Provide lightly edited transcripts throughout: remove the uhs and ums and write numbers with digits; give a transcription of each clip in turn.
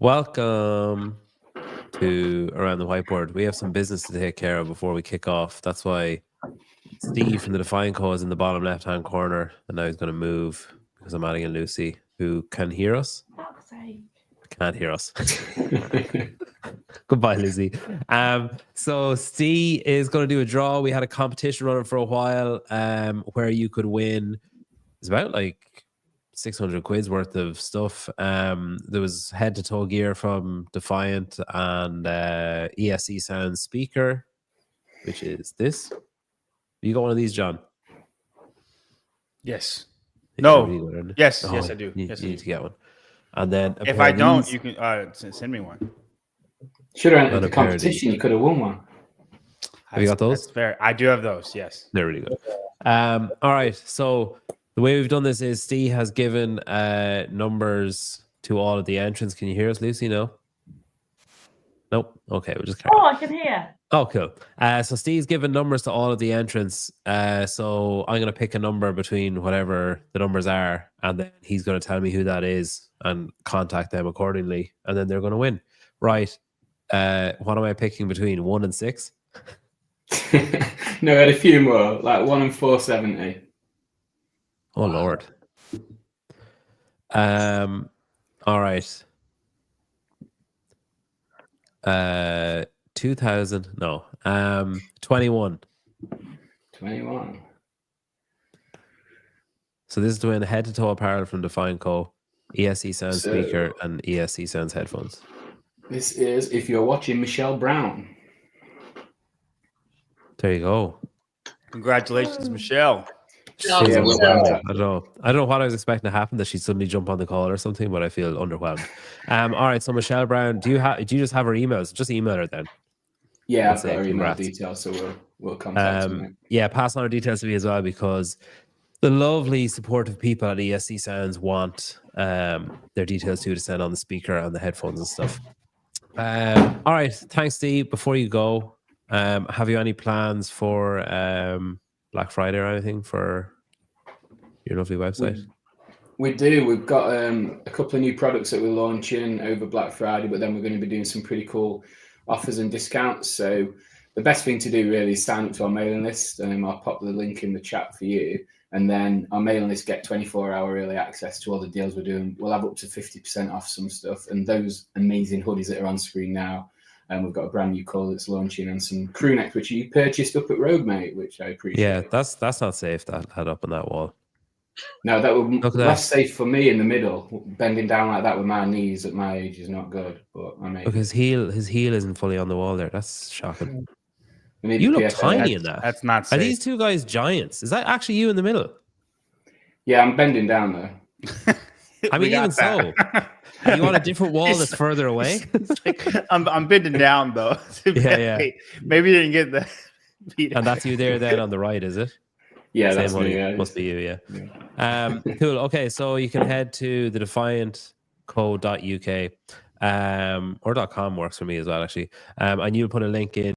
Welcome to Around the Whiteboard. We have some business to take care of before we kick off. That's why Steve from the Define Co is in the bottom left-hand corner, and now he's going to move because I'm adding in Lucy, who can hear us. Can't hear us. Goodbye, Lucy. So Steve is going to do a draw. We had a competition running for a while where you could win. It's about like 600 quid's worth of stuff. There was head-to-toe gear from Defiant and ESC Sound speaker, which is this. You got one of these, John? Yes. No. Really good, yes, I do. You yes, need to get one. And then if I don't, you can send me one. Should have entered the competition. You could have won one. Have you got those? That's fair. I do have those. Yes. They're really good. All right. So the way we've done this is Steve has given numbers to all of the entrants. Can you hear us, Lucy? No? Nope. Okay, we'll just carry on. I can hear. Oh, cool. So Steve's given numbers to all of the entrants. So I'm going to pick a number between whatever the numbers are, and then he's going to tell me who that is and contact them accordingly, and then they're going to win. Right. What am I picking between 1 and 6? No, I had a few more, like 1 and 470. Oh, Lord. All right. 2000. No. 21. 21. So this is to win head-to-toe apparel from Define Co, ESC Sound speaker, and ESC Sounds headphones. This is if you're watching Michelle Brown. There you go. Congratulations, Michelle. Yeah, I don't know what I was expecting to happen, that she'd suddenly jump on the call or something, but I feel underwhelmed. All right, so Michelle Brown, do you just have her emails? Just email her then. Yeah, I've got her email details, so we'll contact her. Yeah, pass on her details to me as well, because the lovely supportive people at ESC Sounds want their details too, to send on the speaker and the headphones and stuff. All right, thanks, Steve. Before you go, have you any plans for Black Friday or anything for your lovely website? We do. We've got a couple of new products that we're launching over Black Friday, but then we're going to be doing some pretty cool offers and discounts. So the best thing to do really is sign up to our mailing list. I'll pop the link in the chat for you. And then our mailing list get 24-hour early access to all the deals we're doing. We'll have up to 50% off some stuff. And those amazing hoodies that are on screen now. And we've got a brand new colour that's launching, and some crew necks, which you purchased up at Rogue, mate, which I appreciate. Yeah, that's not safe, that up on that wall. No, that would be less safe for me in the middle. Bending down like that with my knees at my age is not good. But I mean, because his heel isn't fully on the wall there. That's shocking. You look tiny in that. That's not safe. Are these two guys giants? Is that actually you in the middle? Yeah, I'm bending down though. I mean, even so. Are you on a different wall that's further away? I'm bending down though. Yeah. Maybe you didn't get the beat. And that's you there then on the right, is it? Yeah, that's me, yeah. Must be you, yeah. Cool. Okay, so you can head to the defiantco.uk or .com works for me as well, actually. And you'll put a link in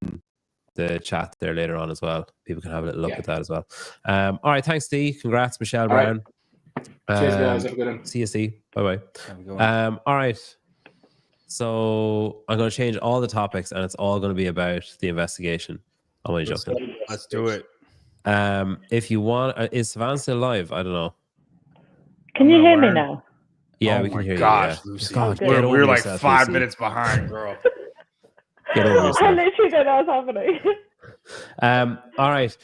the chat there later on as well. People can have a little look at that as well. All right, thanks, Steve. Congrats, Michelle Brown. Cheers, guys. Have a good one. See you, Steve. Bye-bye. All right. So I'm going to change all the topics, and it's all going to be about the investigation. I'm only joking. Let's do it. If you want, is Savannah still live? I don't know. Can you hear me now? Yeah, we can hear you. Lucy. God, we're like 5 minutes behind, girl. Get over yourself. I literally don't know what's happening. All right.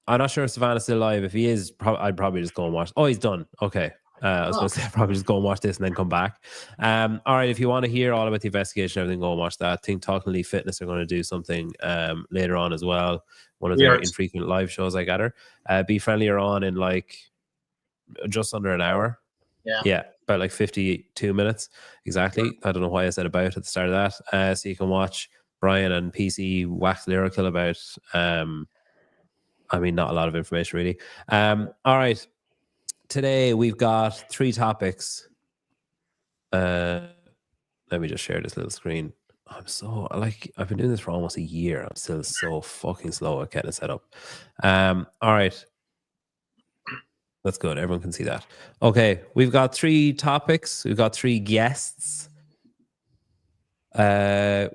I'm not sure if Savannah's still live. If he is, I'd probably just go and watch. Oh, he's done. Okay. I was going to say I'd probably just go and watch this and then come back. All right. If you want to hear all about the investigation, everything, go and watch that. I think Talk and Leaf Fitness are going to do something later on as well. One of their infrequent live shows, I gather. Be Friendly are on in like just under an hour. Yeah. About like 52 minutes. Exactly. I don't know why I said about at the start of that. So you can watch Brian and PC wax lyrical about not a lot of information really. All right. Today we've got 3 topics. Let me just share this little screen. I've been doing this for almost a year. I'm still so fucking slow at getting it set up. All right. That's good. Everyone can see that. Okay, we've got 3 topics. We've got 3 guests. I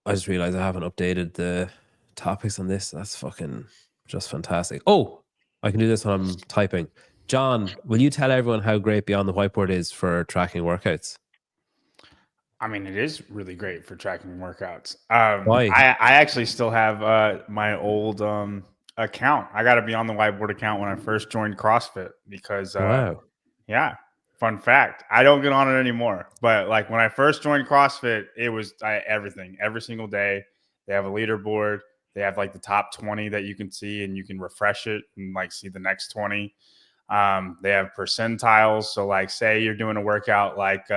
just realized I haven't updated the topics on this. That's fucking just fantastic. Oh, I can do this when I'm typing. John, will you tell everyone how great Beyond the Whiteboard is for tracking workouts? I mean, it is really great for tracking workouts. Why? I actually still have my old account. I got a Beyond the Whiteboard account when I first joined CrossFit because, Wow. yeah, fun fact. I don't get on it anymore. But like when I first joined CrossFit, it was everything. Every single day, they have a leaderboard. They have like the top 20 that you can see, and you can refresh it and like see the next 20. They have percentiles. So like say you're doing a workout like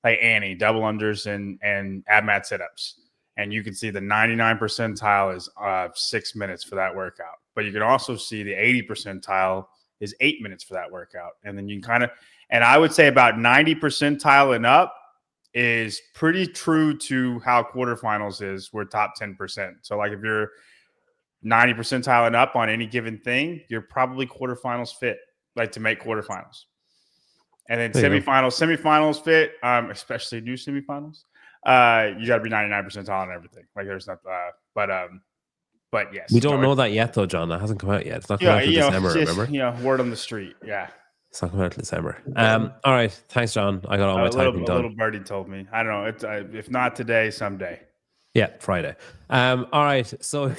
Annie, double unders and ab mat sit-ups. And you can see the 99 percentile is 6 minutes for that workout. But you can also see the 80 percentile is 8 minutes for that workout. And then you can and I would say about 90 percentile and up is pretty true to how quarterfinals is. We're top 10%. So like if you're 90 percentile and up on any given thing, you're probably quarterfinals fit, like to make quarterfinals. And then semifinals fit, especially new semifinals. You got to be 99 percentile on everything. Like there's not, but yes. We don't know that yet, though, John. That hasn't come out yet. It's not coming out until December, remember? Word on the street. Yeah. It's not coming out until December. All right. Thanks, John. I got all my typing done. A little birdie told me. I don't know. It's if not today, someday. Yeah, Friday. All right. So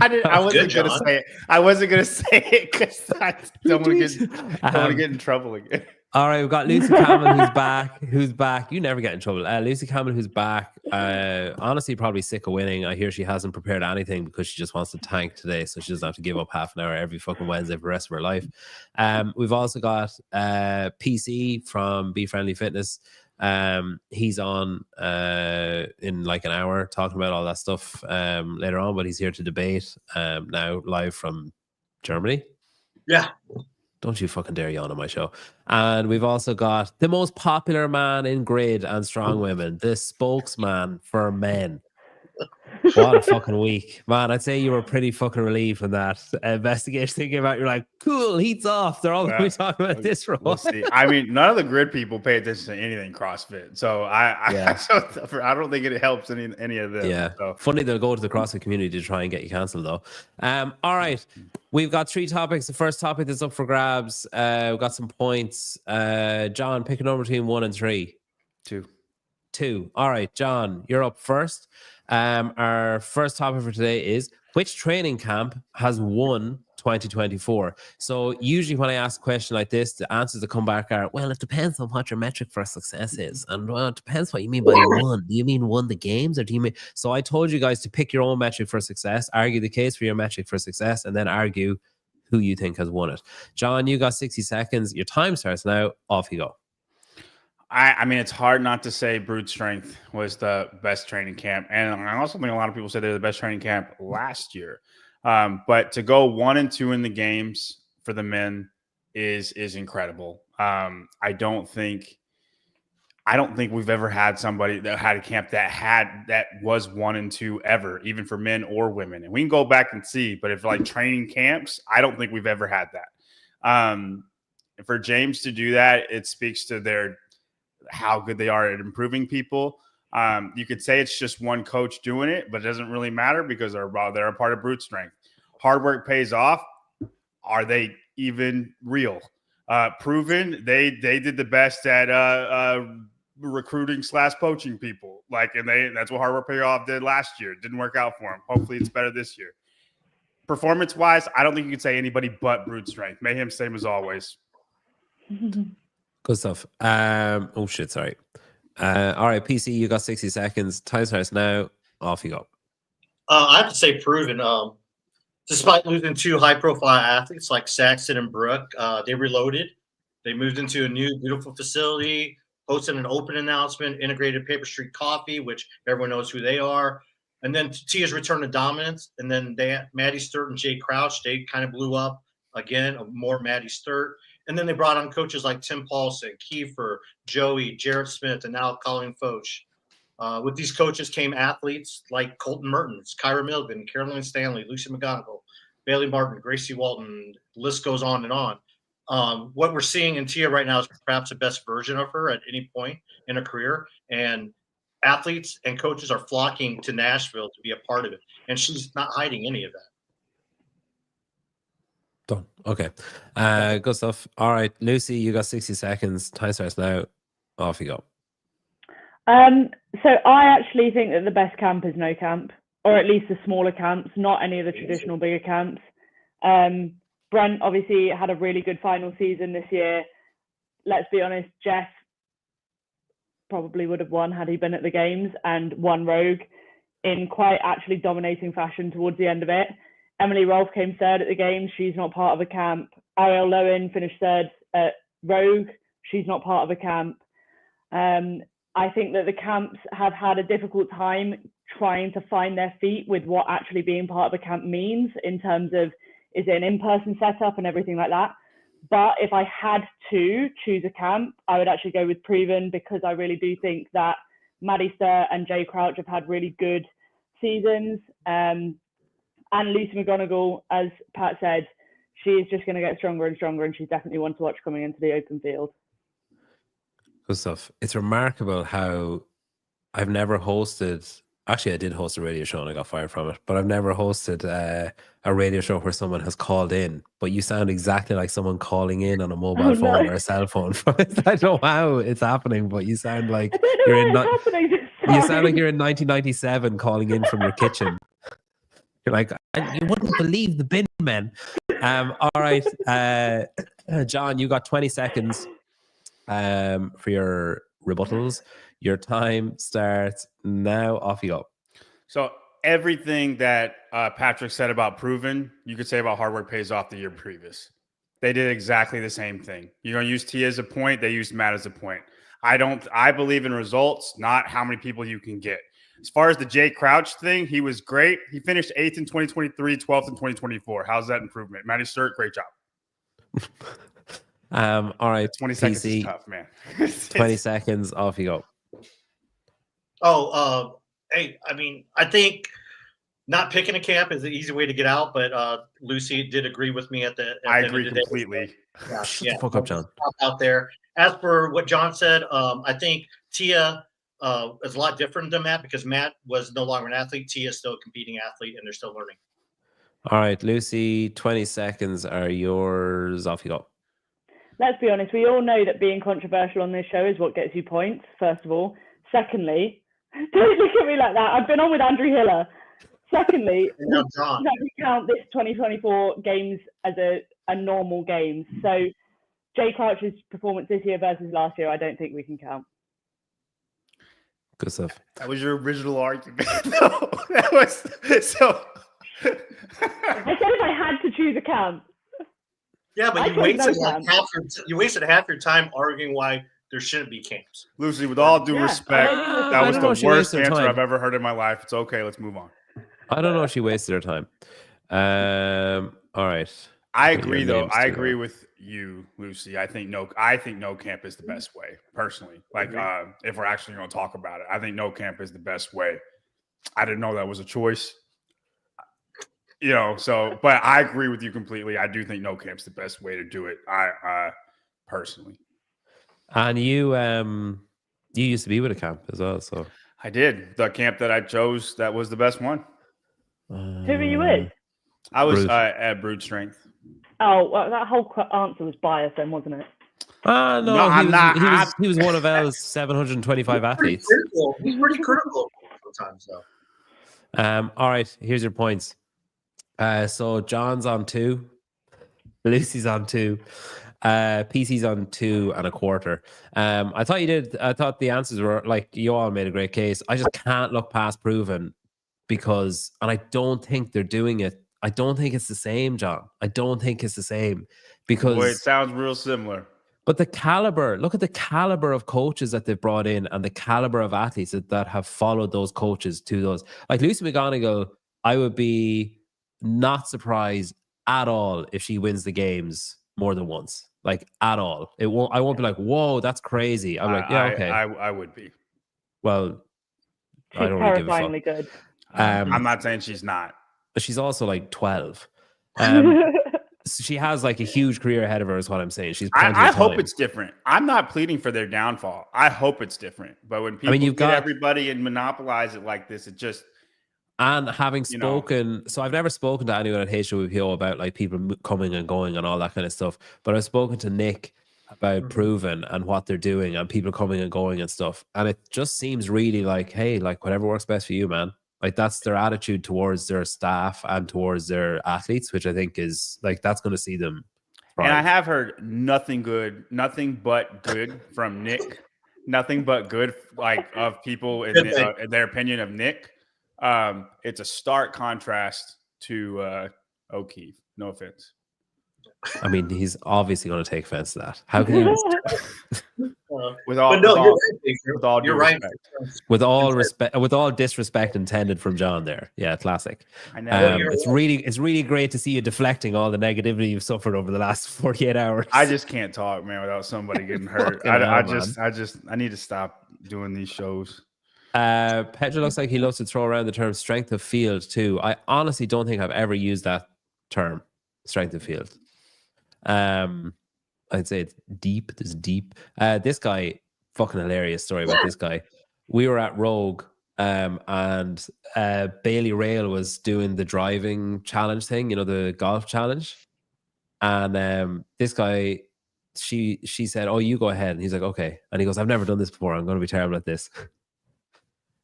I wasn't going to say it. I wasn't going to say it because I don't want to get in trouble again. All right, we've got Lucy Campbell who's back. You never get in trouble. Lucy Campbell who's back. Honestly, probably sick of winning. I hear she hasn't prepared anything because she just wants to tank today, so she doesn't have to give up half an hour every fucking Wednesday for the rest of her life. We've also got PC from Be Friendly Fitness. He's on in like an hour talking about all that stuff later on, but he's here to debate now live from Germany. Yeah. Don't you fucking dare yawn on my show. And we've also got the most popular man in grid and strong women, the spokesman for men. What a fucking week. Man, I'd say you were pretty fucking relieved when that investigation thing came out. You're like, cool, heat's off. They're all going to be talking about this role. We'll see. I mean, none of the grid people pay attention to anything CrossFit. So I don't think it helps any of them. Yeah. So. Funny they'll go to the CrossFit community to try and get you cancelled, though. All right. We've got 3 topics. The first topic is up for grabs. We've got some points. John, pick a number between 1 and 3. 2. All right, John, you're up first. Our first topic for today is which training camp has won 2024? So usually when I ask a question like this, the answers that come back are, well, it depends on what your metric for success is. And well, it depends what you mean by won. Do you mean won the games or do you mean? So I told you guys to pick your own metric for success, argue the case for your metric for success, and then argue who you think has won it. John, you got 60 seconds. Your time starts now. Off you go. I mean, it's hard not to say Brute Strength was the best training camp. And I also think a lot of people said they're the best training camp last year. But to go 1 and 2 in the games for the men is incredible. I don't think we've ever had somebody that had a camp that was 1 and 2 ever, even for men or women. And we can go back and see, but if like training camps, I don't think we've ever had that. For James to do that, it speaks to how good they are at improving people. You could say it's just one coach doing it, but it doesn't really matter because they're a part of Brute Strength. Hard work pays off. Are they even real? Proven. They did the best at recruiting / poaching people. That's what hard work pay off did last year. It didn't work out for them. Hopefully it's better this year. Performance wise, I don't think you could say anybody but Brute Strength. Mayhem, same as always. Good stuff. Oh shit, sorry. All right, PC, you got 60 seconds. Time starts now. Off you go. I have to say proven. Despite losing 2 high-profile athletes like Saxon and Brooke, they reloaded. They moved into a new, beautiful facility, posted an open announcement, integrated Paper Street Coffee, which everyone knows who they are. And then Tia's return to dominance. And then Maddie Sturt and Jay Crouch, they kind of blew up again, more Maddie Sturt. And then they brought on coaches like Tim Paulson, Kiefer, Joey, Jarrett Smith, and now Colleen Foch. With these coaches came athletes like Colton Mertens, Kyra Milgren, Caroline Stanley, Lucy McGonigal, Bailey Martin, Gracie Walton, the list goes on and on. What we're seeing in Tia right now is perhaps the best version of her at any point in her career. And athletes and coaches are flocking to Nashville to be a part of it. And she's not hiding any of that. Done. Okay. Good stuff. All right, Lucy, you got 60 seconds. Time starts now. Off you go. So I actually think that the best camp is no camp, or at least the smaller camps, not any of the traditional bigger camps. Brent obviously had a really good final season this year. Let's be honest, Jeff probably would have won had he been at the games, and won Rogue in quite actually dominating fashion towards the end of it. Emily Rolfe came third at the games. She's not part of a camp. Ariel Lowen finished third at Rogue. She's not part of a camp. I think that the camps have had a difficult time trying to find their feet with what actually being part of a camp means in terms of, is it an in-person setup and everything like that. But if I had to choose a camp, I would actually go with Proven, because I really do think that Maddie Sturr and Jay Crouch have had really good seasons. And Lucy McGonigal, as Pat said, she is just going to get stronger and stronger, and she's definitely one to watch coming into the open field. Good stuff. It's remarkable how I've never hosted. Actually, I did host a radio show and I got fired from it, but I've never hosted a radio show where someone has called in, but you sound exactly like someone calling in on a mobile phone or a cell phone. I don't know how it's happening, but you sound like you're in. You sound like you're in 1997 calling in from your kitchen. You're like, you wouldn't believe the bin men. All right, John, you got 20 seconds for your rebuttals. Your time starts now. Off you go. So everything that Patrick said about Proven, you could say about Hard Work Pays Off the year previous. They did exactly the same thing. You're going to use Tia as a point. They used Matt as a point. I believe in results, not how many people you can get. As far as the Jay Crouch thing, he was great. He finished 8th in 2023, 12th in 2024. How's that improvement? Maddie Sturt, great job. All right, 20 seconds is tough, man. 20 seconds, off you go. Hey, I mean, I think not picking a camp is the easy way to get out, but Lucy did agree with me at the agree completely. Shut the fuck up, John. Out there. As for what John said, I think Tia is a lot different than Matt, because Matt was no longer an athlete. Tia is still a competing athlete, and they're still learning. All right, Lucy, 20 seconds are yours. Off you go. Let's be honest, we all know that being controversial on this show is what gets you points, first of all. Secondly, don't look at me like that. I've been on with Andrew Hiller. Secondly, we count this 2024 games as a normal game. So Jay Crouch's performance this year versus last year, I don't think we can count. Good stuff. That was your original argument. No, that was so. I said if I had to choose a camp. Yeah, but you wasted half your time arguing why there shouldn't be camps. Lucy, with all due respect, that was the worst answer I've ever heard in my life. It's okay. Let's move on. I don't know if she wasted her time. All right. I agree, though. I agree with you, Lucy. I think no camp is the best way, personally. Like, if we're actually going to talk about it, I think no camp is the best way. I didn't know that was a choice. But I agree with you completely. I do think no camp's the best way to do it. I personally. And you used to be with a camp as well, so I did. The camp that I chose, that was the best one. Who were you with? I was at Brood Strength. Oh, well, that whole answer was biased, then, wasn't it? No, I'm not. He was one of L's 725 athletes. He's pretty critical sometimes, though. All right, here's your points. So John's on 2, Lucy's on 2, PC's on 2 1/4. I thought the answers were like, you all made a great case. I just can't look past Proven because, and I don't think they're doing it. I don't think it's the same, John. I don't think it's the same because it sounds real similar. But the caliber, look at the caliber of coaches that they've brought in and the caliber of athletes that have followed those coaches to those. Like Lucy McGonigal, I would be not surprised at all if she wins the games more than once. Like at all. I won't be like, whoa, that's crazy. I'm like, yeah, okay. I would be. Well, she's I don't really give a fuck. Good. I'm not saying she's not. But she's also like 12. So she has like a huge career ahead of her, is what I'm saying. She's I hope it's different. I'm not pleading for their downfall. I hope it's different. But when people you've get got everybody and monopolize it like this, it just. And having spoken, so I've never spoken to anyone at HWPO about like people coming and going and all that kind of stuff. But I've spoken to Nick about Proven and what they're doing and people coming and going and stuff. And it just seems really like, hey, like whatever works best for you, man. Like that's their attitude towards their staff and towards their athletes, which I think is like that's going to see them thrive. And I have heard nothing but good from Nick. Nothing but good, like of people in their opinion of Nick. It's a stark contrast to O'Keefe. No offense. I mean, he's obviously going to take offense to that. How can you? With all disrespect intended from John there. Yeah, classic. I know. It's really great to see you deflecting all the negativity you've suffered over the last 48 hours. I just can't talk, man, without somebody getting hurt. I need to stop doing these shows. Pedro looks like he loves to throw around the term strength of field too. I honestly don't think I've ever used that term, strength of field. I'd say it's deep. There's deep. This guy, fucking hilarious story about this guy. We were at Rogue, and Bailey Rail was doing the driving challenge thing, the golf challenge. And this guy, she said, "Oh, you go ahead." And he's like, "Okay." And he goes, "I've never done this before. I'm going to be terrible at this."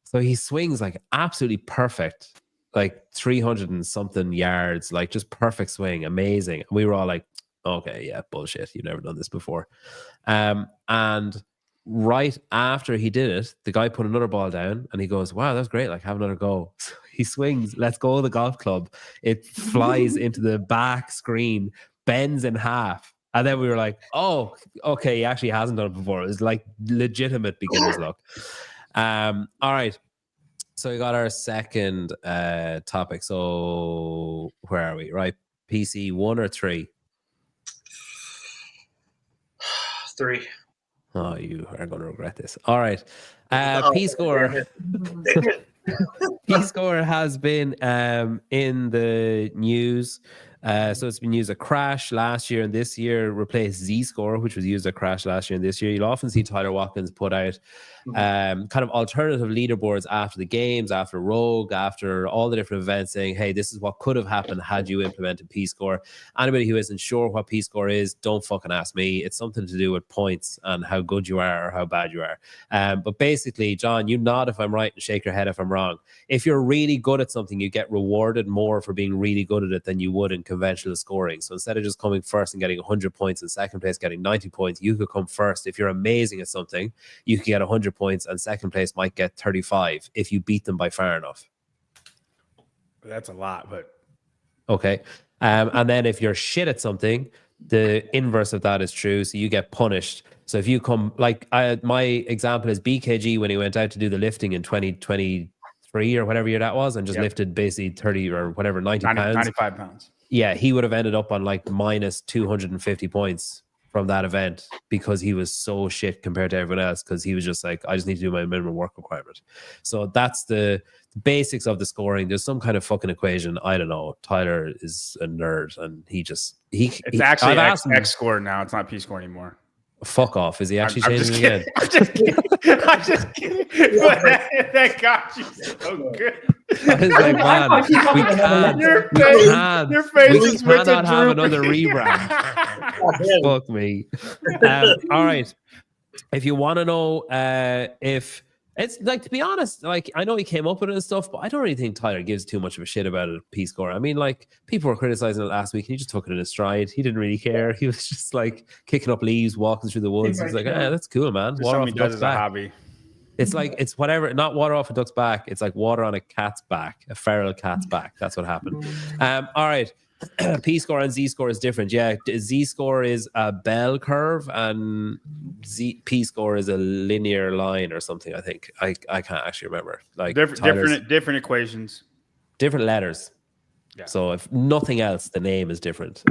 So he swings like absolutely perfect, like 300 and something yards, like just perfect swing, amazing. And we were all like, okay, yeah, bullshit. You've never done this before. And right after he did it, the guy put another ball down and he goes, "Wow, that's great. Like, have another go." So he swings, lets go of the golf club. It flies into the back screen, bends in half. And then we were like, oh, okay, he actually hasn't done it before. It was like legitimate beginner's luck. All right. So we got our second topic. So where are we? Right. PC 1 or 3? 3. Oh, you are going to regret this. All right. P-score. P-score has been in the news. So it's been used at Crash last year and this year replaced Z-score, which was used at Crash last year and this year. You'll often see Tyler Watkins put out kind of alternative leaderboards after the games, after Rogue, after all the different events saying, hey, this is what could have happened had you implemented P-score. Anybody who isn't sure what P-score is, don't fucking ask me. It's something to do with points and how good you are or how bad you are. But basically, John, you nod if I'm right and shake your head if I'm wrong. If you're really good at something, you get rewarded more for being really good at it than you would in conventional scoring. So instead of just coming first and getting 100 points and second place getting 90 points, you could come first. If you're amazing at something, you can get 100 points and second place might get 35 if you beat them by far enough. That's a lot, but okay. And then if you're shit at something, the inverse of that is true. So you get punished. So if you come, like my example is BKG when he went out to do the lifting in 2023 or whatever year that was and just lifted basically 30 or whatever, 95 pounds. Yeah, he would have ended up on like minus 250 points from that event because he was so shit compared to everyone else because he was just like, I just need to do my minimum work requirement. So that's the basics of the scoring. There's some kind of fucking equation. I don't know. Tyler is a nerd and it's actually X score now. It's not P score anymore. Fuck off. Is he actually changing it again? I'm just kidding. I'm just kidding. But that got you so good. I was like, man, we can't. Your face is cannot have another rebrand. Fuck me. All right. If you want to know if it's like, to be honest, like I know he came up with it and stuff, but I don't really think Tyler gives too much of a shit about it. P-score. I mean, like people were criticizing it last week, and he just took it in his stride. He didn't really care. He was just like kicking up leaves, walking through the woods. He's like, "Yeah, that's cool, man." Water off a duck's back. Hobby. It's like it's whatever. Not water off a duck's back. It's like water on a cat's back, a feral cat's back. That's what happened. All right. P-score and Z-score is different. Yeah, Z-score is a bell curve and P-score is a linear line or something. I think I can't actually remember. Like different equations, different letters. Yeah. So if nothing else, the name is different.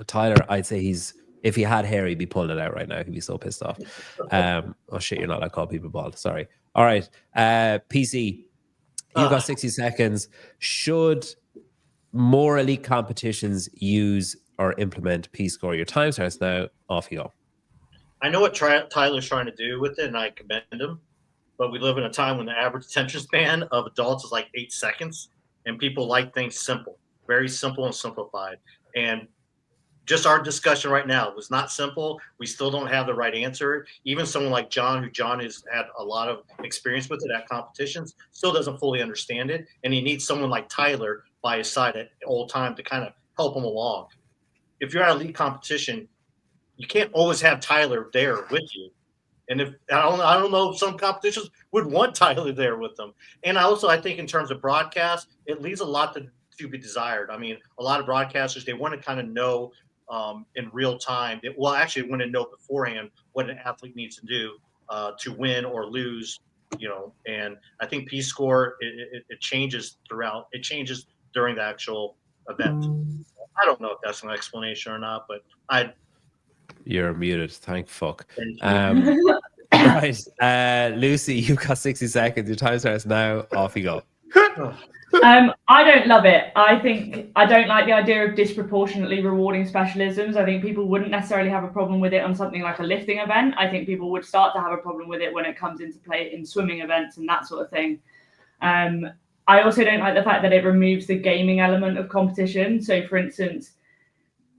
Tyler, I'd say if he had hair, he'd be pulling it out right now. He'd be so pissed off. Oh shit, you're not allowed to call people bald. Sorry. All right. PC, you've got 60 seconds. more elite competitions use or implement P-score. Your time starts now. Off you go. I know what Tyler's trying to do with it, and I commend him. But we live in a time when the average attention span of adults is like 8 seconds, and people like things simple, very simple and simplified. And just our discussion right now was not simple. We still don't have the right answer. Even someone like John, who John has had a lot of experience with it at competitions, still doesn't fully understand it. And he needs someone like Tyler by his side at all time to kind of help him along. If you're at a elite competition, you can't always have Tyler there with you. And if I don't know if some competitions would want Tyler there with them. And I think in terms of broadcast, it leaves a lot to be desired. I mean, a lot of broadcasters, they want to kind of know in real time. They want to know beforehand what an athlete needs to do to win or lose, And I think P-score, it changes throughout. It changes during the actual event. I don't know if that's an explanation or not, but You're muted. Thank fuck. Right. Lucy, you've got 60 seconds. Your time starts now. Off you go. I don't love it. I don't like the idea of disproportionately rewarding specialisms. I think people wouldn't necessarily have a problem with it on something like a lifting event. I think people would start to have a problem with it when it comes into play in swimming events and that sort of thing. I also don't like the fact that it removes the gaming element of competition. So, for instance,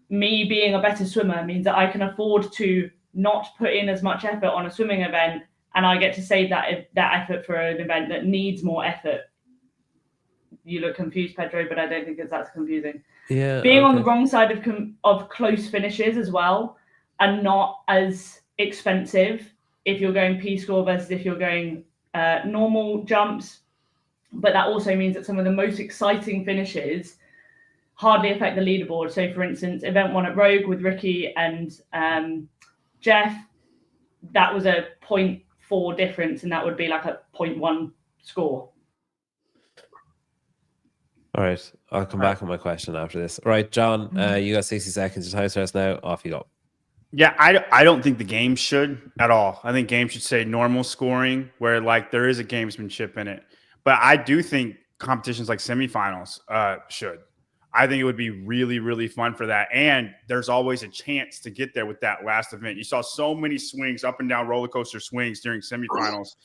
me being a better swimmer means that I can afford to not put in as much effort on a swimming event, and I get to save that effort for an event that needs more effort. You look confused, Pedro, but I don't think it's that confusing. Yeah, being on the wrong side of close finishes as well, and not as expensive if you're going P-score versus if you're going normal jumps. But that also means that some of the most exciting finishes hardly affect the leaderboard. So, for instance, event 1 at Rogue with Ricky and Jeff, that was a 0.4 difference, and that would be like a 0.1 score. All right. I'll come back on my question after this. All right, John, you got 60 seconds. Your time starts now. Off you go. Yeah, I don't think the game should at all. I think games should say normal scoring where like there is a gamesmanship in it. But I do think competitions like semifinals should. I think it would be really, really fun for that. And there's always a chance to get there with that last event. You saw so many swings, up and down roller coaster swings during semifinals.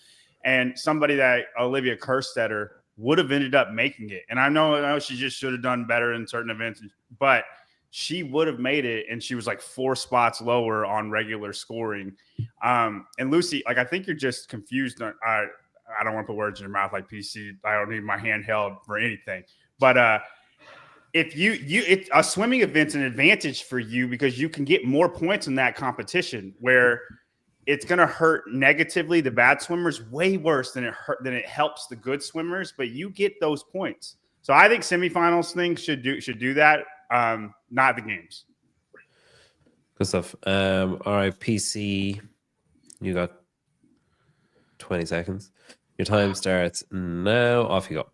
And somebody that Olivia Kerstetter would have ended up making it. And I know she just should have done better in certain events, but she would have made it. And she was like 4 spots lower on regular scoring. And Lucy, like, I think you're just confused. I don't want to put words in your mouth like PC. I don't need my hand held for anything. But if it's a swimming event's an advantage for you because you can get more points in that competition where it's going to hurt negatively the bad swimmers way worse than it helps the good swimmers, but you get those points. So I think semifinals thing should do that, not the games. Good stuff. All right, PC, you got 20 seconds. Your time starts now. Off you go.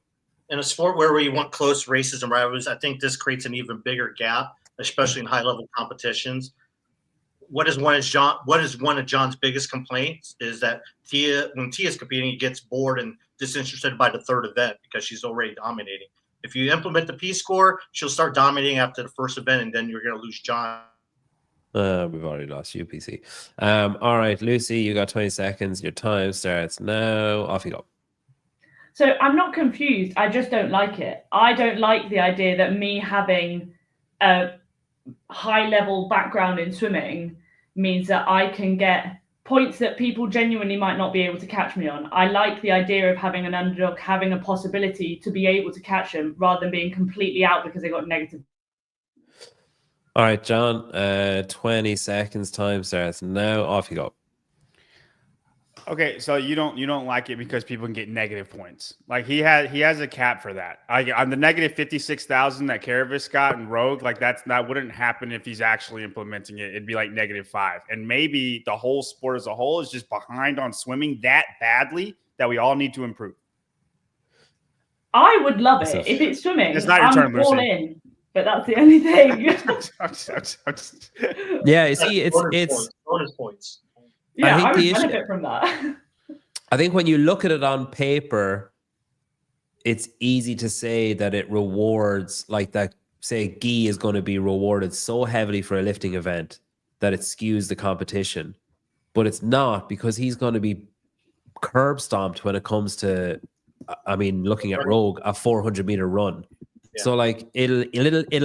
In a sport where we want close races and rivalries, I think this creates an even bigger gap, especially in high-level competitions. What is one of John's biggest complaints is that when Tia's competing, he gets bored and disinterested by the third event because she's already dominating. If you implement the P-score, she'll start dominating after the first event, and then you're going to lose John. We've already lost you, PC. All right, Lucy, you got 20 seconds. Your time starts now. Off you go. So I'm not confused. I just don't like it. I don't like the idea that me having a high-level background in swimming means that I can get points that people genuinely might not be able to catch me on. I like the idea of having an underdog, having a possibility to be able to catch them rather than being completely out because they got negative. All right, John, 20 seconds. Time starts now. Off you go. Okay, so you don't like it because people can get negative points. Like he has a cap for that. On the negative 56,000 that Karavis got in Rogue, like that wouldn't happen if he's actually implementing it. It'd be like -5. And maybe the whole sport as a whole is just behind on swimming that badly that we all need to improve. I would love it if it's swimming. It's not your turn, Lucy. All in, but that's the only thing. Yeah, you see, it's bonus points. Yeah, I think I the would issue, benefit from that. I think when you look at it on paper, it's easy to say that it rewards, like that, say Guy is going to be rewarded so heavily for a lifting event that it skews the competition. But it's not, because he's going to be curb stomped when it comes to, I mean, looking at Rogue, a 400-meter run. Yeah. So like it'll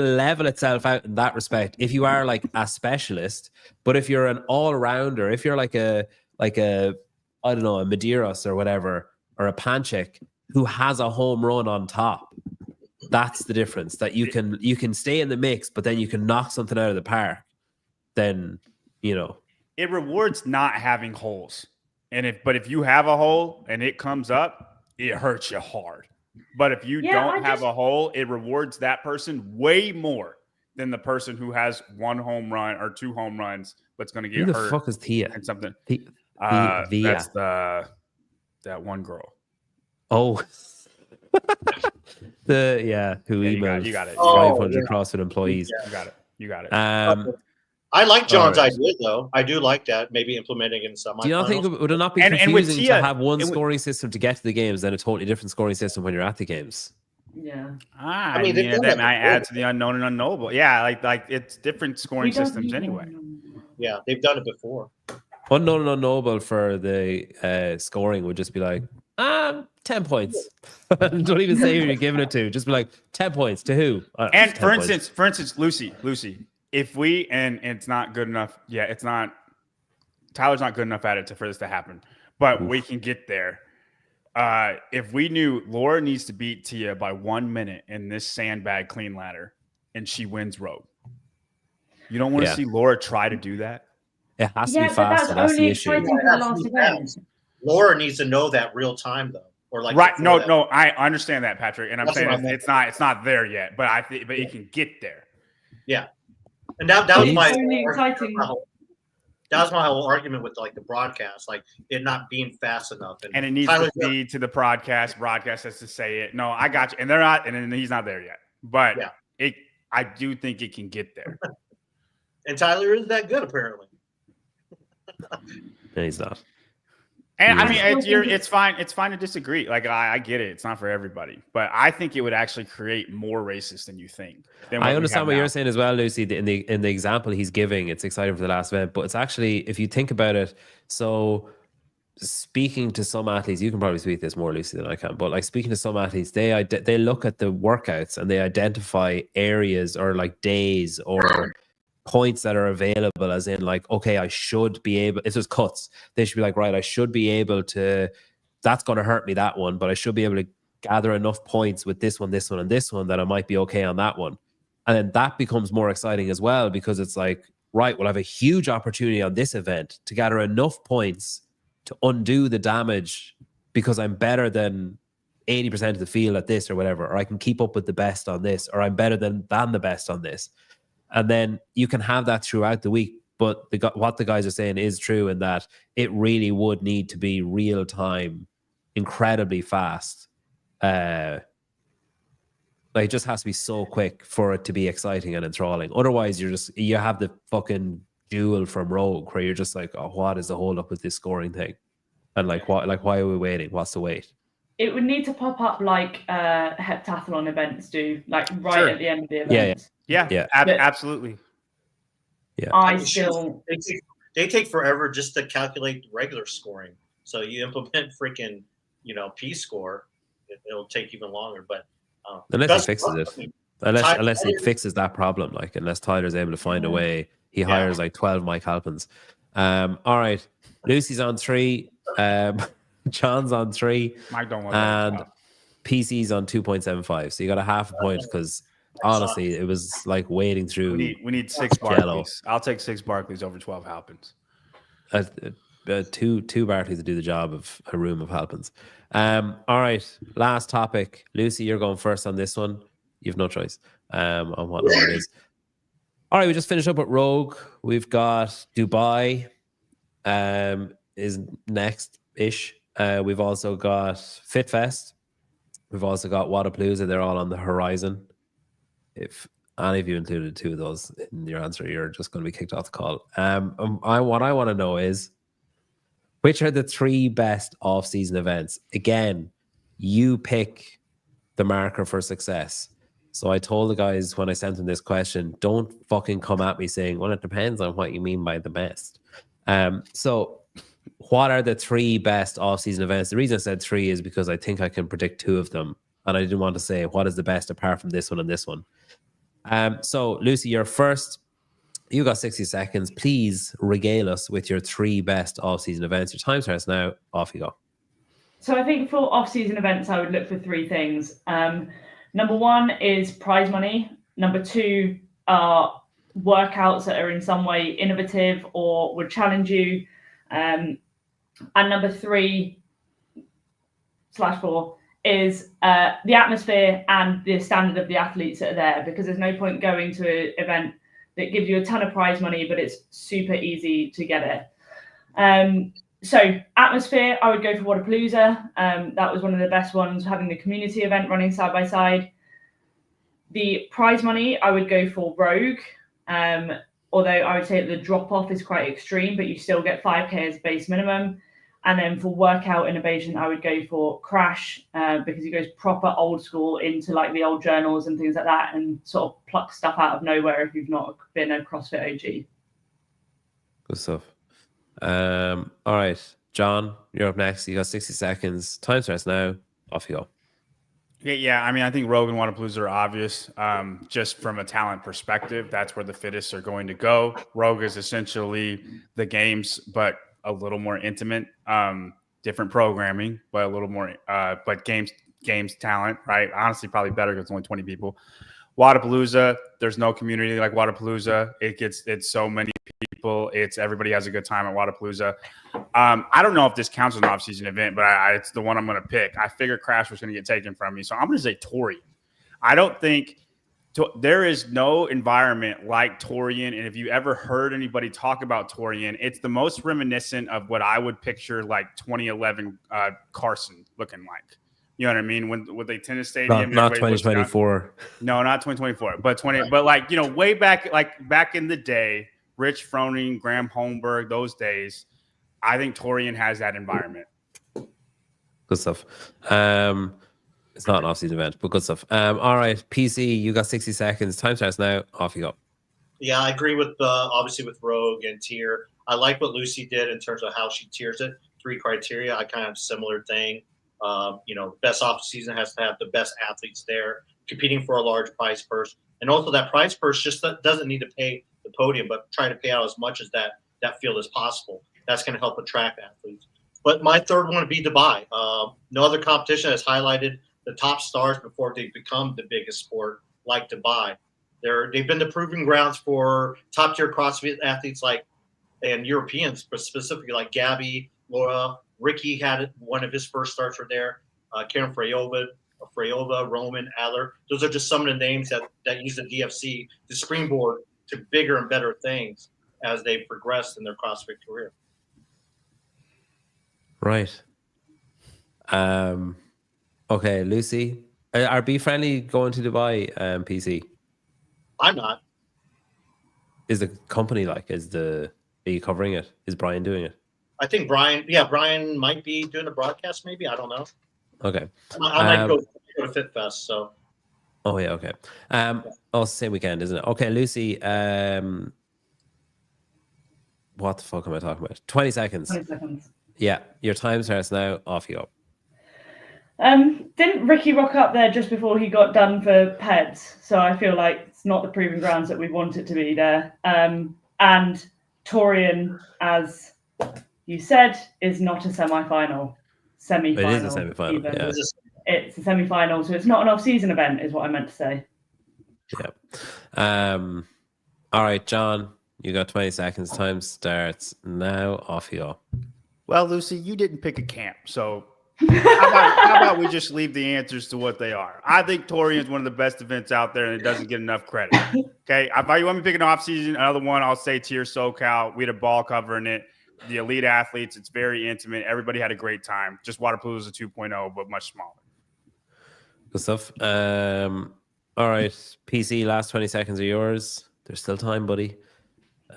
level itself out in that respect if you are like a specialist. But if you're an all-rounder, if you're like a I don't know, a Medeiros or whatever, or a Panchik who has a home run on top, that's the difference. That you can stay in the mix, but then you can knock something out of the park. Then, you know, it rewards not having holes. And if you have a hole and it comes up, it hurts you hard. But if you don't have a hole, it rewards that person way more than the person who has 1 home run or 2 home runs, but's going to get hurt. Who the fuck is Tia? And something. Via. That's that one girl. Oh. Who emailed you got it. 500 CrossFit employees. Yeah, you got it. I like John's idea, though. I do like that. Maybe implementing in some. Do you not think would it not be confusing to have one scoring system to get to the games, then a totally different scoring system when you're at the games? Yeah. I mean, that might add to the unknown and unknowable. Yeah, like it's different scoring systems anyway. Yeah, they've done it before. Unknown and unknowable for the scoring would just be like 10 points. Don't even say who you're giving it to. Just be like 10 points to who. And for instance, Lucy. If we and it's not good enough, it's not. Tyler's not good enough at it for this to happen, but we can get there. If we knew Laura needs to beat Tia by 1 minute in this sandbag clean ladder, and she wins Rogue, you don't want to see Laura try to do that. It has to be fast. That's the issue. For the last event. Laura needs to know that real time, though. Or like right? No, I understand that, Patrick, and I'm saying it's not there yet, but but it can get there. Yeah. And that was my exciting. That was my whole argument with like the broadcast, like it not being fast enough, and it needs to feed to the broadcast. Broadcast has to say it. No, I got you, and they're not, and he's not there yet. But I do think it can get there. And Tyler is that good, apparently. No, he's not. And I mean, it's fine. It's fine to disagree. Like I get it. It's not for everybody, but I think it would actually create more races than you think. I understand what you're saying as well, Lucy. In the example he's giving, it's exciting for the last event, but it's actually, if you think about it, so speaking to some athletes, you can probably speak this more, Lucy, than I can. But like speaking to some athletes, they look at the workouts and they identify areas or like days or points that are available, as in like, okay, I should be able, if there's cuts, they should be like, right, I should be able to, that's going to hurt me, that one, but I should be able to gather enough points with this one, and this one that I might be okay on that one. And then that becomes more exciting as well, because it's like, right, well, I have a huge opportunity on this event to gather enough points to undo the damage because I'm better than 80% of the field at this or whatever, or I can keep up with the best on this, or I'm better than the best on this. And then you can have that throughout the week. But what the guys are saying is true in that it really would need to be real time, incredibly fast. Like it just has to be so quick for it to be exciting and enthralling. Otherwise, you have the fucking duel from Rogue where you're just like, oh, what is the hold up with this scoring thing? And why are we waiting? What's the wait? It would need to pop up like heptathlon events do, like at the end of the event. Yeah, absolutely. Yeah, they take forever just to calculate regular scoring. So you implement freaking P score, it'll take even longer. But unless he fixes it, unless he fixes that problem, like unless Tyler's able to find a way, he hires like 12 Mike Halpins. All right, Lucy's on 3, John's on 3, Mike don't want and that. PC's on 2.75. So you got a half a point because. Honestly, it was like wading through. We need 6 Barclays. I'll take 6 Barclays over 12 Halpins. Two Barclays to do the job of a room of Halpins. All right, last topic. Lucy, you're going first on this one. You have no choice on what number it is. All right, we just finished up with Rogue. We've got Dubai is next-ish. We've also got FitFest. We've also got Wadapalooza. They're all on the horizon. If any of you included 2 of those in your answer, you're just going to be kicked off the call. What I want to know is, which are the 3 best off-season events? Again, you pick the marker for success. So I told the guys when I sent them this question, don't fucking come at me saying, well, it depends on what you mean by the best. So what are the 3 best off-season events? The reason I said 3 is because I think I can predict 2 of them. And I didn't want to say what is the best apart from this one and this one. So Lucy, you're first. You got 60 seconds. Please regale us with your 3 best off-season events. Your time starts now. Off you go. So I think for off-season events, I would look for 3 things. Number 1 is prize money. Number 2 are workouts that are in some way innovative or would challenge you. And number 3/4 is the atmosphere and the standard of the athletes that are there, because there's no point going to an event that gives you a ton of prize money, but it's super easy to get it. So atmosphere, I would go for Wodapalooza. That was one of the best ones, having the community event running side by side. The prize money, I would go for Rogue. Although I would say that the drop-off is quite extreme, but you still get 5K as base minimum. And then for workout innovation, I would go for Crash, because he goes proper old school into like the old journals and things like that, and sort of pluck stuff out of nowhere if you've not been a CrossFit OG. Good stuff. All right, John, you're up next. You got 60 seconds. Time starts now. Off you go. Yeah. I mean, I think Rogue and Wodapalooza are obvious. Just from a talent perspective, that's where the fittest are going to go. Rogue is essentially the games, but a little more intimate, different programming, but a little more, but games talent, right? Honestly, probably better because it's only 20 people. Wodapalooza, there's no community like Wodapalooza. It's so many people. Everybody has a good time at Wodapalooza. I don't know if this counts as an off-season event, but it's the one I'm going to pick. I figured Crash was going to get taken from me, so I'm going to say Torian. I don't think there is no environment like Torian, and if you ever heard anybody talk about Torian, it's the most reminiscent of what I would picture like 2011 Carson looking like. You know what I mean? With the tennis stadium, not 2024. No, not 2024, but like, you know, way back, like back in the day, Rich Froning, Graham Holmberg, those days. I think Torian has that environment. Good stuff. It's not an off-season event, but good stuff. All right, PC, you got 60 seconds. Time starts now. Off you go. Yeah, I agree with obviously with Rogue and tier. I like what Lucy did in terms of how she tiers it. 3 criteria. I kind of have a similar thing. You know, best off-season has to have the best athletes there, competing for a large prize purse, and also that prize purse just doesn't need to pay the podium, but try to pay out as much as that field as possible. That's going to help attract athletes. But my third one would be Dubai. No other competition has highlighted the top stars before they become the biggest sport like Dubai. They've been the proving grounds for top tier CrossFit athletes and Europeans, but specifically like Gabby, Laura, Ricky had one of his first starts were there. Karen Frayova, Roman, Adler. Those are just some of the names that use the DFC to springboard to bigger and better things as they progressed in their CrossFit career. Right. Okay, Lucy. Are Be Friendly going to Dubai, PC? I'm not. Is the company are you covering it? Is Brian doing it? I think Brian might be doing a broadcast, maybe. I don't know. Okay. I might go to Fit Fest, so. Oh, yeah, okay. Same weekend, isn't it? Okay, Lucy, what the fuck am I talking about? 20 seconds. 20 seconds. Yeah, your time starts now. Off you go. Didn't Ricky rock up there just before he got done for PEDS? So I feel like it's not the proving grounds that we want it to be there. And Torian, as you said, is not a semi-final. It is a semi-final, yeah. It's a semi-final, so it's not an off-season event, is what I meant to say. Yeah. All right, John, you got 20 seconds. Time starts now. Off you go. Well, Lucy, you didn't pick a camp, so how about we just leave the answers to what they are? I think Torian is one of the best events out there, and it doesn't get enough credit. Okay, if you want me to pick an off-season, another one, I'll say Tier SoCal. We had a ball covering it. The elite athletes, it's very intimate. Everybody had a great time. Just Wodapalooza 2.0, but much smaller. Good stuff. All right, PC, last 20 seconds are yours. There's still time, buddy.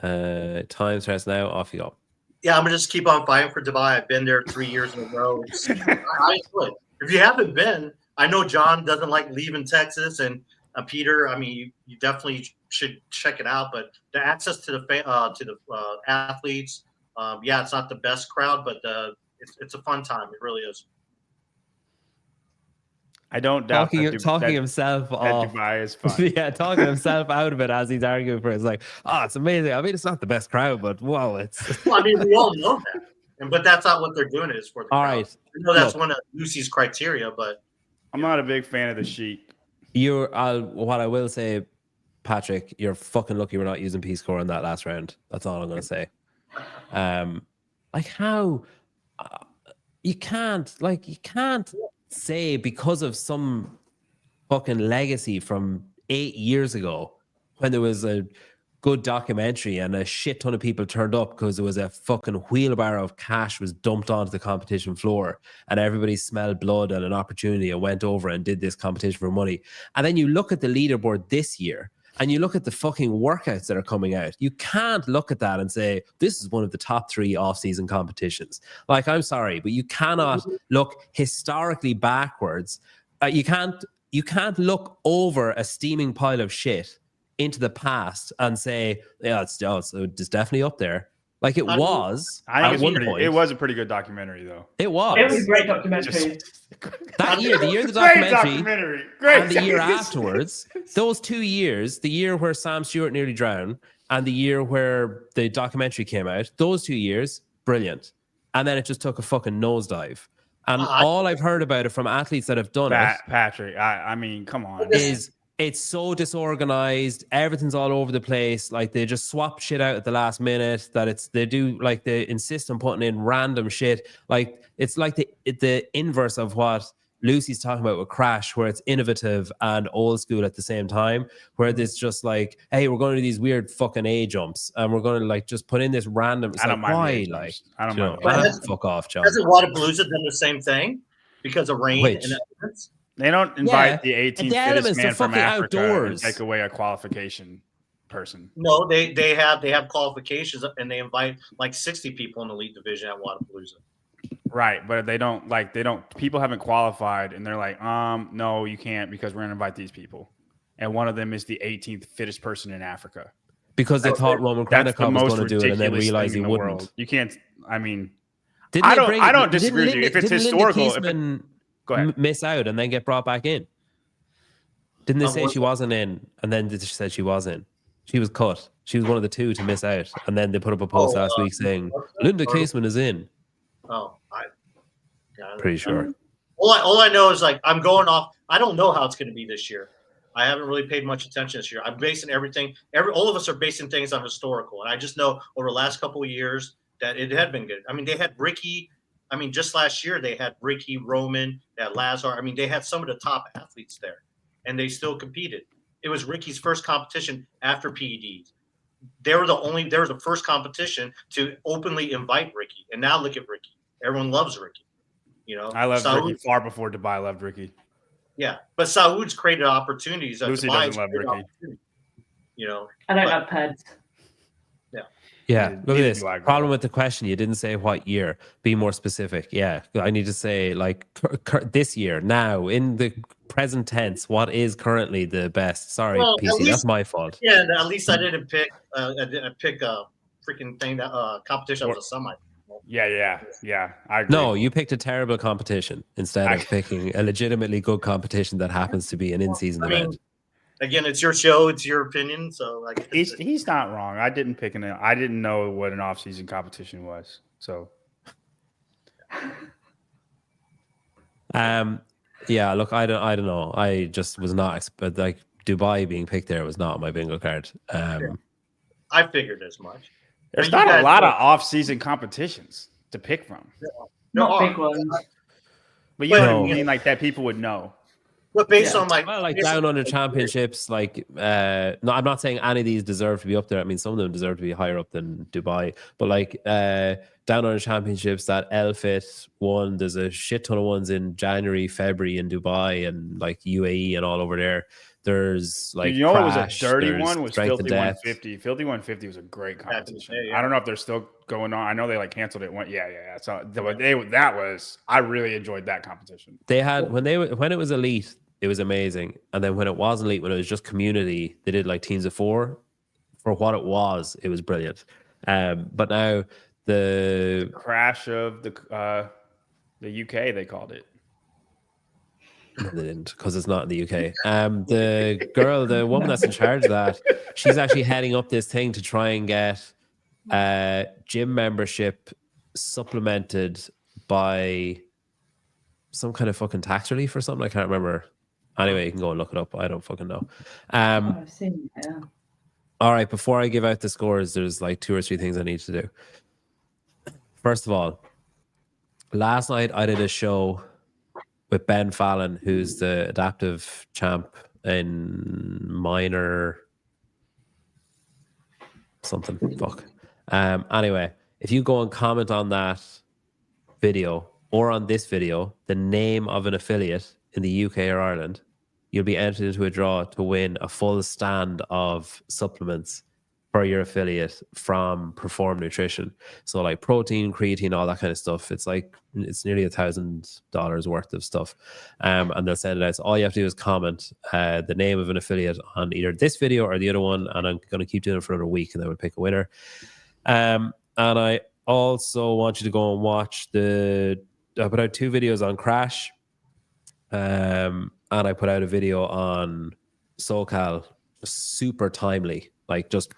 Time starts now. Off you go. Yeah, I'm going to just keep on fighting for Dubai. I've been there 3 years in a row. I would. If you haven't been, I know John doesn't like leaving Texas, and Peter, I mean, you definitely should check it out. But the access to the athletes, yeah, it's not the best crowd, but it's a fun time. It really is. I don't doubt talking himself off. Dubai is fun. Yeah, talking himself out of it as he's arguing for it. It's like, oh, it's amazing. I mean, it's not the best crowd, but whoa, it's. Well, I mean, we all know that, but that's not what they're doing. It is for the all crowd. right. I know that's one of Lucy's criteria, but I'm not a big fan of the sheet. What I will say, Patrick, you're fucking lucky we're not using Peace Corps in that last round. That's all I'm going to say. Like how you can't say because of some fucking legacy from 8 years ago when there was a good documentary and a shit ton of people turned up because there was a fucking wheelbarrow of cash was dumped onto the competition floor and everybody smelled blood and an opportunity and went over and did this competition for money. And then you look at the leaderboard this year and you look at the fucking workouts that are coming out. You can't look at that and say, this is one of the top 3 off-season competitions. Like, I'm sorry, but you cannot look historically backwards. You can't look over a steaming pile of shit into the past and say, yeah, it's definitely up there. Like it was at one point. It was a pretty good documentary, though. It was. It was a great documentary. That year, the year of the documentary, and the year afterwards, those 2 years, the year where Sam Stewart nearly drowned and the year where the documentary came out, those 2 years, brilliant. And then it just took a fucking nosedive. And all I've heard about it from athletes that have done it, Patrick, I mean, come on, is it's so disorganized. Everything's all over the place. Like they just swap shit out at the last minute. They insist on putting in random shit. Like it's like the inverse of what Lucy's talking about with Crash, where it's innovative and old school at the same time. Where it's just like, hey, we're going to do these weird fucking A jumps, and we're going to like just put in this random. It's I don't like, mind. why? Like I don't mind. Fuck off, John. Hasn't Whataburger done the same thing because of rain and elements? They don't invite the 18th fittest man from Africa outdoors. And take away a qualification person. No, they have qualifications and they invite like 60 people in the elite division at Whataburger. Right, but they don't people haven't qualified and they're like, no, you can't because we're gonna invite these people. And one of them is the 18th fittest person in Africa. Because they thought Roman Krennikov was going to do it and then realized he wouldn't. World. You can't, I mean, I don't disagree with you. If it's historical, go ahead. Miss out and then get brought back in. Didn't they say she wasn't in and then they said she was in? She was cut. She was one of the 2 to miss out. And then they put up a post last week saying Linda Caseman is in. Pretty sure. All I know is like I'm going off. I don't know how it's going to be this year. I haven't really paid much attention this year. I'm basing everything. All of us are basing things on historical, and I just know over the last couple of years that it had been good. I mean, they had Ricky. I mean, just last year they had Ricky, Roman, they had Lazar. I mean, they had some of the top athletes there, and they still competed. It was Ricky's first competition after PEDs. They were the first competition to openly invite Ricky, and now look at Ricky. Everyone loves Ricky. You know, I loved Ricky far before Dubai loved Ricky. Yeah, but Saud's created opportunities. Lucy doesn't love Ricky. You know, I don't love Peds. Yeah, look at this. Problem with the question. You didn't say what year. Be more specific. Yeah, I need to say like this year, now, in the present tense, what is currently the best? Sorry, PC, that's my fault. Yeah, at least I didn't pick a freaking thing that competition was a semi. Yeah. I agree. No, you picked a terrible competition instead of picking a legitimately good competition that happens to be an in-season event. Again, it's your show, it's your opinion. So like, he's not wrong. I didn't pick I didn't know what an off-season competition was. So, yeah. Look, I don't know. I just was not like Dubai being picked there was not on my bingo card. I figured as much. There's not a lot of off-season competitions to pick from. Not big ones. But you know what I mean, like that people would know. But based on like down under championships, like no, I'm not saying any of these deserve to be up there. I mean, some of them deserve to be higher up than Dubai. But like down under championships, that Elfit one, there's a shit ton of ones in January, February in Dubai and like UAE and all over there. There's like Crash, it was a dirty one was Filthy 150. Filthy 150 was a great competition. I don't know if they're still going on. I know they like canceled it. Yeah. So I really enjoyed that competition. They had when it was elite, it was amazing, and then when it wasn't elite, when it was just community, they did like teams of 4. For what it was brilliant. But now the crash of the UK, they called it. No, they didn't, because it's not in the UK. The woman that's in charge of that, she's actually heading up this thing to try and get gym membership supplemented by some kind of fucking tax relief or something. I can't remember. Anyway, you can go and look it up. I don't fucking know. I've seen it, yeah. All right, before I give out the scores, there's like 2 or 3 things I need to do. First of all, last night I did a show with Ben Fallon, who's the adaptive champ in minor something. Fuck. Anyway, if you go and comment on that video or on this video, the name of an affiliate in the UK or Ireland, you'll be entered into a draw to win a full stand of supplements for your affiliate from Perform Nutrition. So like protein, creatine, all that kind of stuff. It's nearly $1,000 worth of stuff. And they'll send it out. So all you have to do is comment the name of an affiliate on either this video or the other one. And I'm going to keep doing it for another week, and then we'll pick a winner. And I also want you to go and watch I put out 2 videos on Crash. And I put out a video on SoCal, super timely. Like just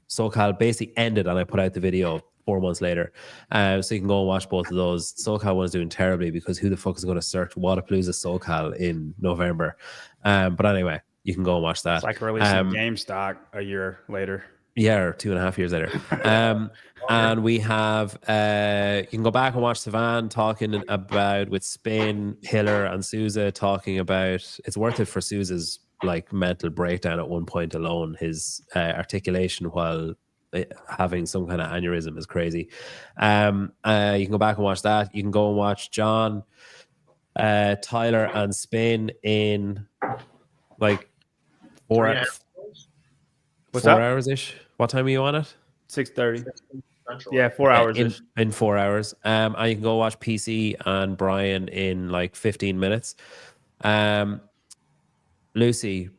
SoCal basically ended, and I put out the video 4 months later. So you can go and watch both of those. SoCal one is doing terribly, because who the fuck is going to search Wodapalooza SoCal in November? But anyway, you can go and watch that. It's like releasing GameStop a year later. Yeah, or 2.5 years later. And we have, you can go back and watch Savan talking about with Spin, Hiller, and Sousa talking about, it's worth it for Sousa's like mental breakdown at one point alone. His articulation while having some kind of aneurysm is crazy. You can go back and watch that. You can go and watch John, Tyler, and Spin in like 4 hours. What's 4 up? hours-ish. What time are you on it? 6:30. Yeah, 4 hours. In 4 hours. And you can go watch PC and Brian in like 15 minutes. Lucy,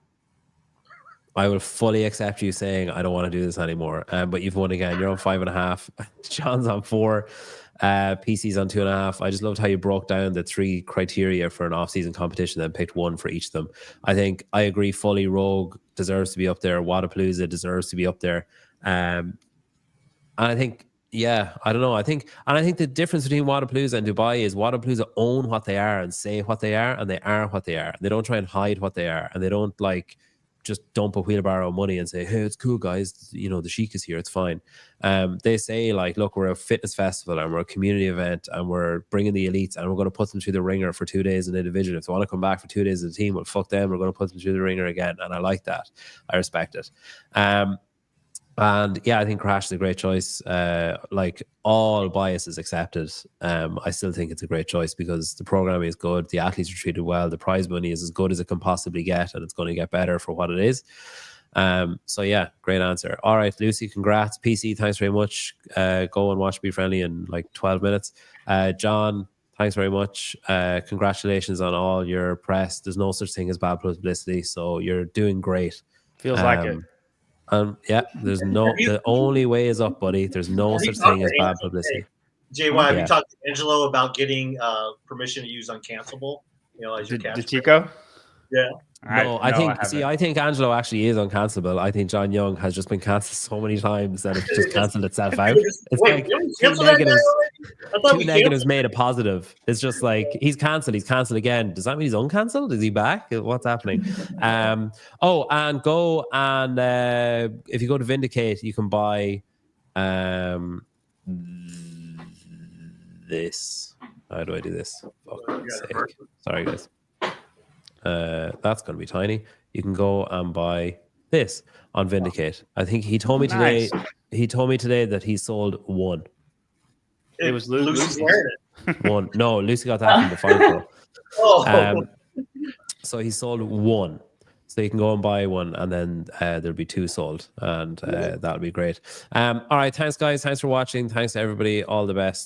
I will fully accept you saying I don't want to do this anymore. But you've won again. You're on 5.5. John's on 4. PC's on 2.5. I just loved how you broke down the 3 criteria for an off-season competition and picked 1 for each of them. I think I agree fully. Rogue deserves to be up there. Wodapalooza deserves to be up there. And I think, yeah, I don't know. I think the difference between Wodapalooza and Dubai is Wodapalooza own what they are and say what they are, and they are what they are. They don't try and hide what they are, and they don't like just dump a wheelbarrow of money and say, hey, it's cool, guys. You know, the Sheik is here. It's fine. They say, like, look, we're a fitness festival and we're a community event and we're bringing the elites and we're going to put them through the ringer for 2 days in a division. If they want to come back for 2 days as a team, well, fuck them. We're going to put them through the ringer again. And I like that. I respect it. And yeah, I think Crash is a great choice. Like, all biases accepted. I still think it's a great choice because the programming is good. The athletes are treated well. The prize money is as good as it can possibly get, and it's going to get better for what it is. So yeah, great answer. All right, Lucy, congrats. PC, thanks very much. Go and watch Be Friendly in like 12 minutes. John, thanks very much. Congratulations on all your press. There's no such thing as bad publicity, so you're doing great. Feels like it. Yeah, there's no, the only way is up, buddy. There's no such thing as bad publicity. JY, have you talked to Angelo about getting permission to use Uncancelable? You know, as your Did Chico? Yeah. No, I think Angelo actually is uncancelable. I think John Young has just been cancelled so many times that it's just cancelled itself out. It's like two negatives made a positive. It's just like he's cancelled again. Does that mean he's uncancelled? Is he back? What's happening? And go and if you go to Vindicate, you can buy this. How do I do this? Sorry, guys. That's going to be tiny. You can go and buy this on Vindicate. I think he told me today. He told me today that he sold 1. It was Lucy wearing it. 1. No, Lucy got that from the Fire Pro. So he sold 1. So you can go and buy one, and then there'll be 2 sold, and that'll be great. All right, thanks guys. Thanks for watching. Thanks to everybody. All the best.